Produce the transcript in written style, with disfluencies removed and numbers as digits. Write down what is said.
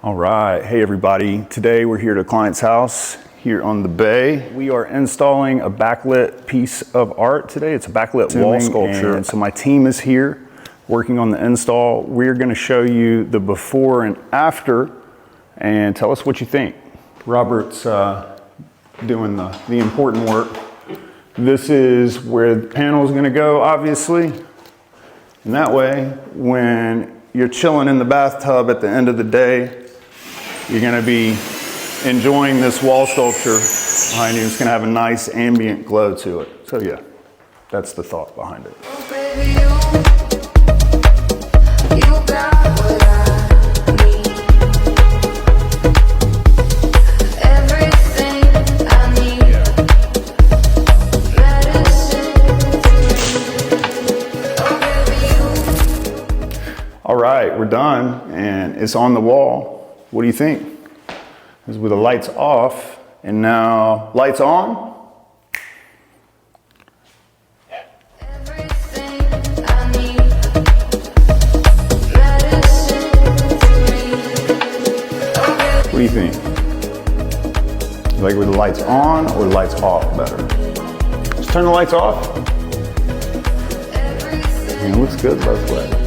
All right, hey everybody. Today we're here at a client's house here on the bay. We are installing a backlit piece of art today. It's a backlit wall sculpture. And so my team is here working on the install. We're gonna show you the before and after and tell us what you think. Robert's doing the important work. This is where the panel is gonna go, obviously. And that way, when you're chilling in the bathtub at the end of the day, you're gonna be enjoying this wall sculpture behind you. It's gonna have a nice ambient glow to it. So yeah, that's the thought behind it. Oh, baby, you got what I need. Everything I need. Medicine for me. Oh, baby, you. All right, we're done and it's on the wall. What do you think? This is with the lights off and now lights on. Everything I need. Medicine for me. Oh, baby. What do you think? You like with the lights on or the lights off better? Just turn the lights off. I mean, it looks good both ways.